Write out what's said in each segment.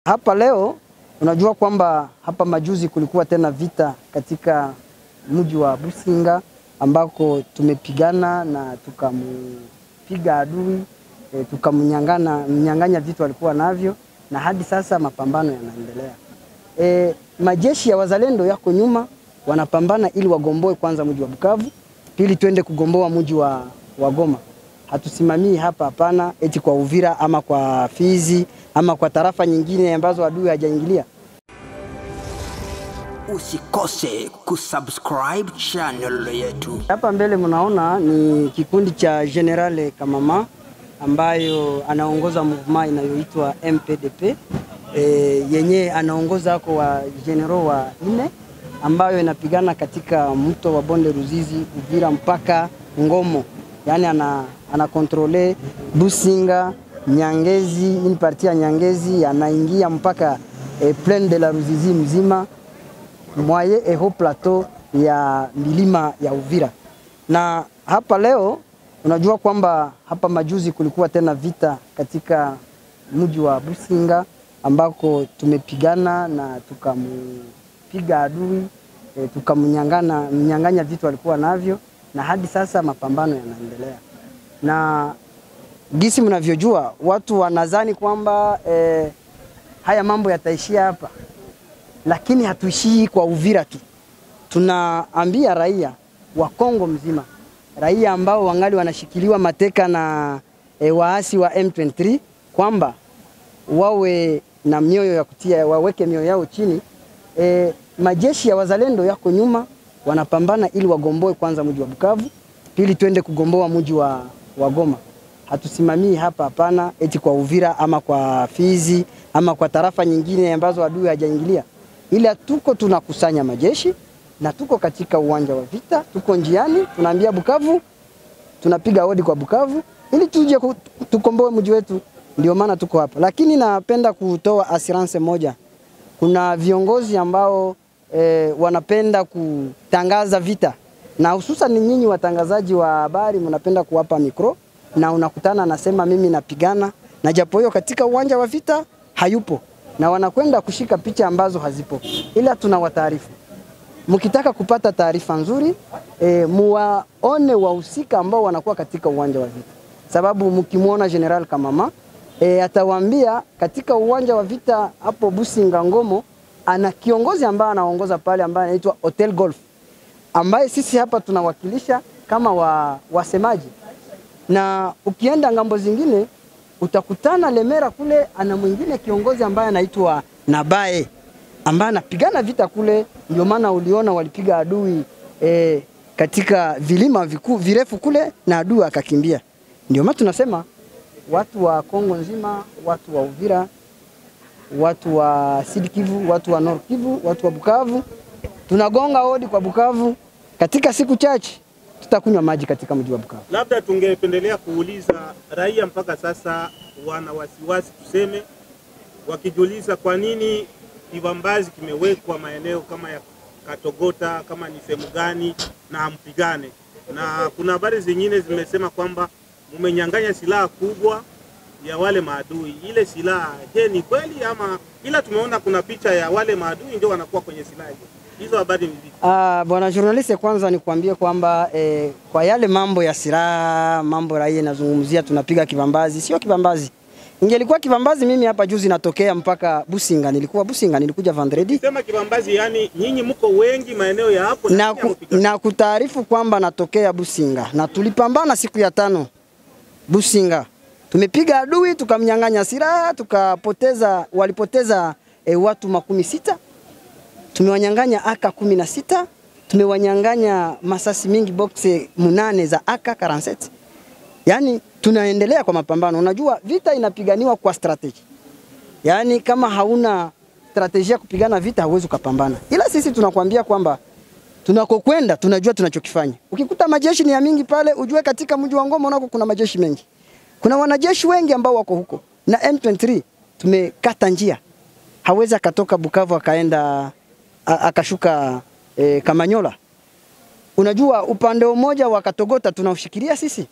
Hapa leo unajua kwamba hapa majuzi kulikuwa tena vita katika mji wa Businga ambako tumepigana na tukampiga adui, tukamnyang'anya vitu alikuwa navyo, na hadi sasa mapambano yanaendelea. Majeshi ya wazalendo yako nyuma wanapambana ili wagomboe kwanza mji wa Bukavu, pili twende kugomboa mji wa Goma. Hatusimamii hapa, hapana, eti kwa Uvira ama kwa Fizi ama kwa tarafa nyingine ambazo adui hajaingilia. Usikose kusubscribe channel yetu. Hapa mbele mnaona ni kikundi cha General Kamama ambayo anaongoza movement inayoitwa MPDP. Yenye anaongoza kwa wa general wa 4 ambayo inapigana katika mto wa Bonde Ruzizi, Uvira mpaka Ngomo. Yani ana controle Businga, Nyangezi, une partie ya Nyangezi, anaingia mpaka plaine de la Ruzizi mzima, moyen et haut plateau ya milima ya Uvira. Na hapa leo unajua kwamba hapa majuzi kulikuwa tena vita katika mji wa Businga ambako tumepigana na tukampiga adui, tukamnyang'anya vitu alikuwa navyo, na hadi sasa mapambano yanaendelea. Na gisi mnavyojua watu wanadhani kwamba haya mambo yataishia hapa, lakini hatuishii kwa Uvira tu. Tunaambia raia wa Kongo mzima, raia ambao wangali wanashikiliwa mateka na waasi wa M23, kwamba wawe na mioyo ya kutia, waweke mioyo yao chini. Majeshi ya wazalendo yako nyuma wanapambana ili wagomboe kwanza mji wa Bukavu, pili twende kugomboa mji wa Goma. Hatusimamii hapa, hapana, eti kwa Uvira ama kwa Fizi ama kwa tarafa nyingine ambazo adui hajaingilia. Ila tuko tunakusanya majeshi na tuko katika uwanja wa vita, tuko njiani, tunaambia Bukavu, tunapiga hodi kwa Bukavu ili tuje tukomboe mji wetu. Ndio maana tuko hapa. Lakini napenda kutoa assurance moja. Kuna viongozi ambao wanapenda kutangaza vita, na hususan ni nyinyi watangazaji wa habari mnapenda kuwapa mikro, na unakutana nasema mimi napigana, na japo hiyo katika uwanja wa vita hayupo, na wanakwenda kushika picha ambazo hazipo. Ila tunawataarifu, mkitaka kupata taarifa nzuri, muwaone wahusika ambao wanakuwa katika uwanja wa vita, sababu mkimuona General Kamama atawaambia katika uwanja wa vita hapo Businga Ngomo ana kiongozi ambaye anaongoza pale ambaye anaitwa Hotel Golf, ambaye sisi hapa tunawakilisha kama wasemaji. Na ukienda ngambo zingine utakutana Lemera kule ana mwingine kiongozi ambaye anaitwa Nabae ambaye anapigana vita kule. Ndio maana uliona walipiga adui katika vilima virefu kule na adui akakimbia. Ndio maana tunasema watu wa Kongo nzima, watu wa Uvira, watu wa Sud Kivu, watu wa Nord Kivu, watu wa Bukavu, tunagonga hodi kwa Bukavu. Katika siku chache tutakunywa maji katika mji wa Bukavu. Labda tungependelea kuuliza raia mpaka sasa wana wasiwasi tuseme, wakijiuliza kwa nini kibambazi kimewekwa maeneo kama ya Katogota, kama ni sehemu gani na mpigane. Na kuna habari zingine zimesema kwamba mumenyang'anya silaha kubwa ya wale maadui. Ile silaha je, ni kweli ama? Ila tumeona kuna picha ya wale maadui ndio wanakuwa kwenye silaha hizo. Habari ni vipi? Bwana journalist, kwanza nikwambie kwamba kwa yale mambo ya silaha, mambo raia nazungumzia, tunapiga kibambazi, sio kibambazi. Ingelikuwa kibambazi mimi hapa juzi natokea mpaka Businga, nilikuwa Businga, nilikuja vendredi. Sema kibambazi, yani nyinyi mko wengi maeneo ya hapo na kutaarifu kwamba natokea Businga na tulipambana siku ya 5 Businga. Tumepiga adui, tukamnyang'anya silaha, walipoteza watu 16. Tumewanyang'anya AK-16, tumewanyang'anya masasi mingi boxe 8 za AK-47. Yani tunaendelea kwa mapambano. Unajua vita inapiganiwa kwa strategy. Yani kama hauna strategia kupigana vita hauwezi kupambana. Ila sisi tunakwambia kwamba tunakokwenda tunajua tunachokifanya. Ukikuta majeshi ni ya mingi pale, ujue katika mji wa Ngoma unako kuna majeshi mengi. Kuna wanajeshi wengi ambao wako huko. Na M23 tumekata njia. Hawezi akatoka Bukavu akaenda akashuka Kamanyola. Unajua upande mmoja wa Katogota tunaushikilia sisi,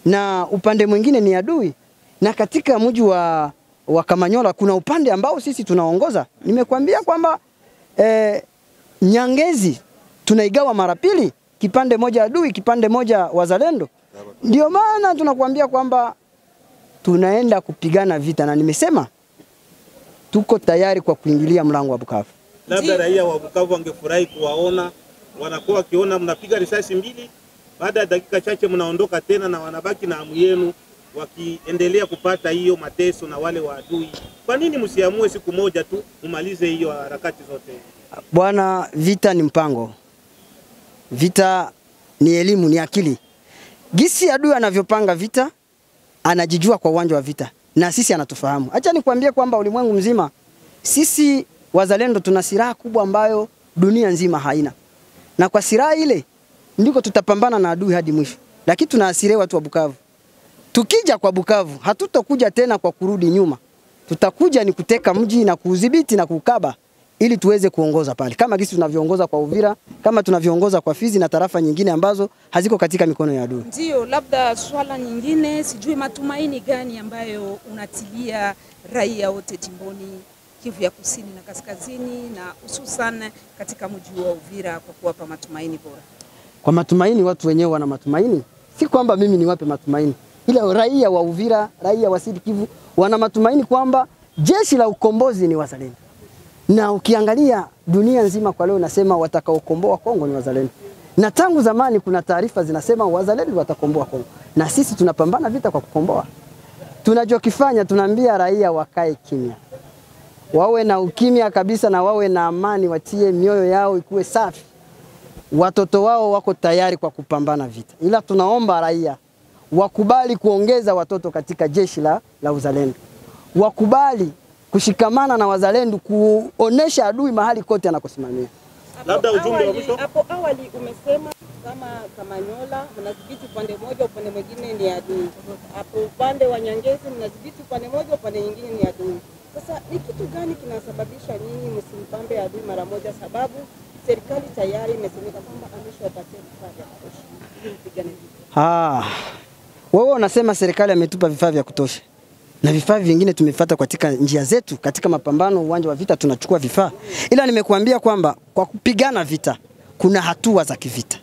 na upande mwingine ni adui. Na katika mji wa wa Kamanyola kuna upande ambao sisi tunaongoza. Nimekuambia kwamba Nyangezi tunaigawa mara pili, kipande moja adui, kipande moja wazalendo. Ndio maana tunakuambia kwamba tunaenda kupigana vita, na nimesema tuko tayari kwa kuingilia mlango wa Bukavu. Labda raia wa Bukavu wangefurahi kuwaona, wanakuwa wakiona mnapiga risasi mbili, baada ya dakika chache mnaondoka tena na wanabaki na hamu yenu wakiendelea kupata hiyo mateso na wale wa adui. Kwa nini msiamue siku moja tu umalize hiyo harakati zote? Bwana, vita ni mpango. Vita ni elimu, ni akili. Gisi adui anavyopanga vita, anajijua kwa uwanja wa vita, na sisi anatufahamu. Acha nikwambie kwamba ulimwengu mzima sisi wazalendo tuna silaha kubwa ambayo dunia nzima haina. Na kwa silaha ile ndiko tutapambana na adui hadi mwisho. Lakini tunaasiria watu wa Bukavu. Tukija kwa Bukavu, hatutokuja tena kwa kurudi nyuma. Tutakuja ni kuteka mji na kuudhibiti na kukaba ili tuweze kuongoza pale. Kama gisi tunavyoongoza kwa Uvira, kama tunavyoongoza kwa Fizi na tarafa nyingine ambazo haziko katika mikono ya adui. Ndio, labda swala nyingine, sijui matumaini gani ambayo unatilia raia wote jimboni Kivu ya Kusini na Kaskazini, na hususan katika mji wa Uvira kwa kuwapa matumaini bora? Kwa matumaini, watu wenyewe wana matumaini. Si kwamba mimi niwape matumaini. Ila raia wa Uvira, raia wa Sud Kivu wana matumaini kwamba jeshi la ukombozi ni wazalendo. Na ukiangalia dunia nzima kwa leo nasema watakaokomboa Kongo ni wazalendo. Na tangu zamani kuna taarifa zinasema wazalendo watakomboa Kongo. Na sisi tunapambana vita kwa kukomboa. Tunachokifanya, tunaambia raia wakae kimya. Wawe na ukimya kabisa na wawe na amani, watie mioyo yao ikuwe safi. Watoto wao wako tayari kwa kupambana vita. Ila tunaomba raia wakubali kuongeza watoto katika jeshi la uzalendo. Wakubali kushikamana na wazalendo, kuonesha adui mahali kote anakosimamia. Labda ujumbe wa mwisho. Hapo awali umesema kama Kamanyola mnadhibiti upande mmoja, upande mwingine ni adui. Hapo upande wa Nyangezi mnadhibiti upande mmoja, upande mwingine ni adui. Sasa ni kitu gani kinasababisha nyinyi msimpambe adui mara moja? Sababu serikali tayari imesemeka kwamba ameshawapatia vifaa vya kutosha ili mpigane vita. Wewe unasema serikali ametupa vifaa vya kutosha. Na vifaa vingine tumefuata katika njia zetu, katika mapambano uwanja wa vita tunachukua vifaa. Ila nimekuambia kwamba kwa kupigana vita kuna hatua za kivita.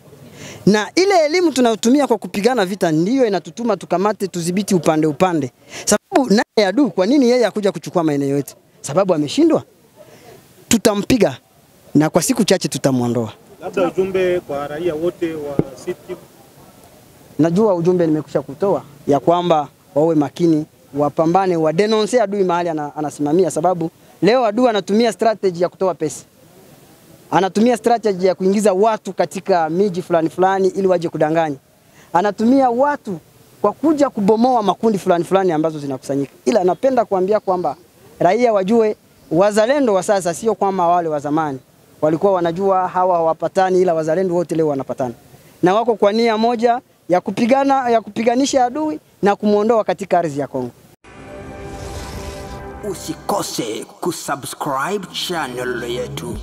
Na ile elimu tunayotumia kwa kupigana vita ndiyo inatutuma tukamate, tudhibiti upande. Sababu naye adui, kwa nini yeye akuja kuchukua maeneo yetu? Sababu ameshindwa. Tutampiga na kwa siku chache tutamuondoa. Labda ujumbe kwa raia wote wa Sud Kivu. Najua ujumbe nimekusha kutoa ya kwamba wawe makini, wapambane, wadenonse adui mahali anasimamia, sababu leo adui anatumia strategy ya kutoa pesa. Anatumia strategy ya kuingiza watu katika miji fulani ili waje kudanganya. Anatumia watu kwa kuja kubomoa makundi fulani ambazo zinakusanyika. Ila napenda kuambia kwamba raia wajue wazalendo wa sasa sio kama wale wa zamani. Walikuwa wanajua hawa hawapatani, ila wazalendo wote leo wanapatana. Na wako kwa nia moja ya kupiganisha adui na kumuondoa katika ardhi ya Kongo. Usikose kusubscribe channel yetu.